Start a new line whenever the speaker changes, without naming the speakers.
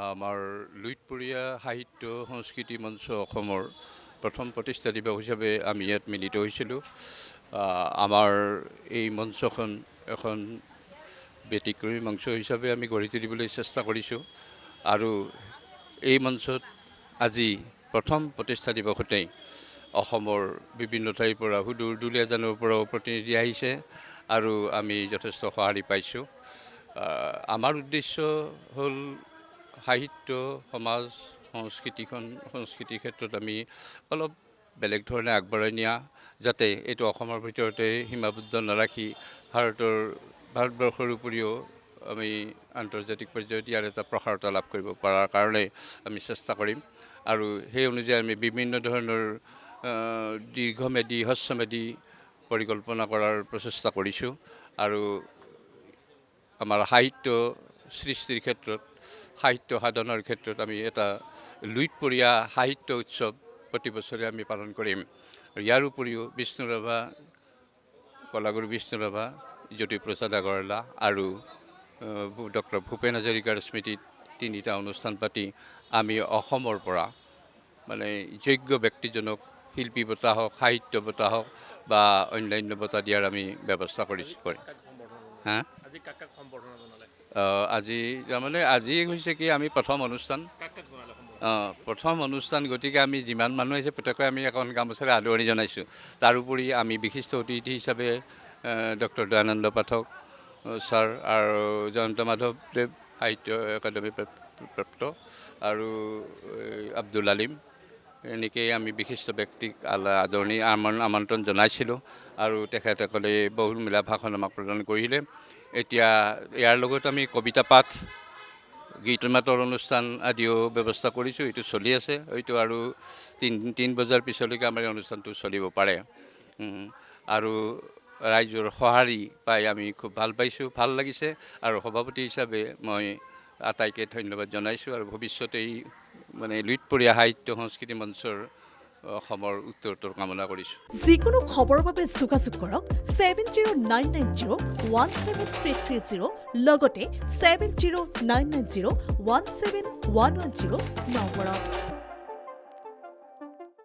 আমাৰ লুইতপৰীয়া সাহিত্য সংস্কৃতি মঞ্চ অসমৰ প্ৰথম প্ৰতিষ্ঠা দিৱস হিচাপে আমি ইয়াত মিলিত হৈছিলোঁ। আমাৰ এই মঞ্চখন এখন ব্যতিক্ৰমী মঞ্চ হিচাপে আমি গঢ়ি তুলিবলৈ চেষ্টা কৰিছোঁ আৰু এই মঞ্চত আজি প্ৰথম প্ৰতিষ্ঠা দিৱসতেই অসমৰ বিভিন্ন ঠাইৰ পৰা সুদূৰ দুলীয়াজানৰ পৰাও প্ৰতিনিধি আহিছে আৰু আমি যথেষ্ট সঁহাৰি পাইছোঁ। আমাৰ উদ্দেশ্য হ'ল সাহিত্য সমাজ সংস্কৃতিৰ ক্ষেত্ৰত আমি অলপ বেলেগ ধৰণে আগবঢ়াই নিয়া, যাতে এইটো অসমৰ ভিতৰতে সীমাবদ্ধ নাৰাখি ভাৰতবৰ্ষৰ উপৰিও আমি আন্তৰ্জাতিক পৰ্যায়ত ইয়াৰ এটা প্ৰসাৰতা লাভ কৰিব পৰাৰ কাৰণে আমি চেষ্টা কৰিম আৰু সেই অনুযায়ী আমি বিভিন্ন ধৰণৰ দীৰ্ঘম্যাদী হ্ৰস্বম্যাদী পৰিকল্পনা কৰাৰ প্ৰচেষ্টা কৰিছোঁ আৰু আমাৰ সাহিত্য সৃষ্টিৰ ক্ষেত্ৰত সাহিত্য সাধনৰ ক্ষেত্ৰত আমি এটা লুইতপৰীয়া সাহিত্য উৎসৱ প্ৰতি বছৰে আমি পালন কৰিম। ইয়াৰ উপৰিও বিষ্ণু ৰাভা, কলাগুৰু বিষ্ণু ৰাভা, জ্যোতিপ্ৰসাদ আগৰৱালা আৰু ডক্টৰ ভূপেন হাজৰিকাৰ স্মৃতিত 3টা অনুষ্ঠান পাতি আমি অসমৰ পৰা মানে যোগ্য ব্যক্তিজনক শিল্পী বঁটা হওক, সাহিত্য বঁটা হওক বা অন্যান্য বঁটা দিয়াৰ আমি ব্যৱস্থা কৰিছোঁ। আজি তাৰমানে আজি হৈছে কি আমি প্ৰথম অনুষ্ঠান গতিকে আমি যিমান মানুহ আহিছে প্ৰত্যেককে আমি এখন গামোচাৰে আদৰণি জনাইছোঁ। তাৰোপৰি আমি বিশিষ্ট অতিথি হিচাপে ডক্টৰ দয়ানন্দ পাঠক ছাৰ আৰু জয়ন্ত মাধৱদেৱ সাহিত্য একাডেমী প্ৰাপ্ত আৰু আব্দুল আলিম, এনেকৈ আমি বিশিষ্ট ব্যক্তিক আদৰণি আমন্ত্ৰণ জনাইছিলোঁ আৰু তেখেতসকলে বহুল মিলা ভাষণ আমাক প্ৰদান কৰিলে। এতিয়া ইয়াৰ লগত আমি কবিতা পাঠ, গীত মাতৰ অনুষ্ঠান আদিও ব্যৱস্থা কৰিছোঁ। এইটো চলি আছে, হয়তো আৰু 3 বজাৰ পিছলৈকে আমাৰ এই অনুষ্ঠানটো চলিব পাৰে আৰু ৰাইজৰ সঁহাৰি পাই আমি খুব ভাল পাইছোঁ, ভাল লাগিছে আৰু সভাপতি হিচাপে মই আটাইকে ধন্যবাদ জনাইছোঁ আৰু ভৱিষ্যতে এই মানে লুইতপৰীয়া সাহিত্য সংস্কৃতি মঞ্চৰ অসমৰ উত্তৰোত্তৰ কামনা কৰিছোঁ।
যিকোনো খবৰৰ বাবে যোগাযোগ কৰক 7099017330 লগতে 7099017110 নম্বৰত।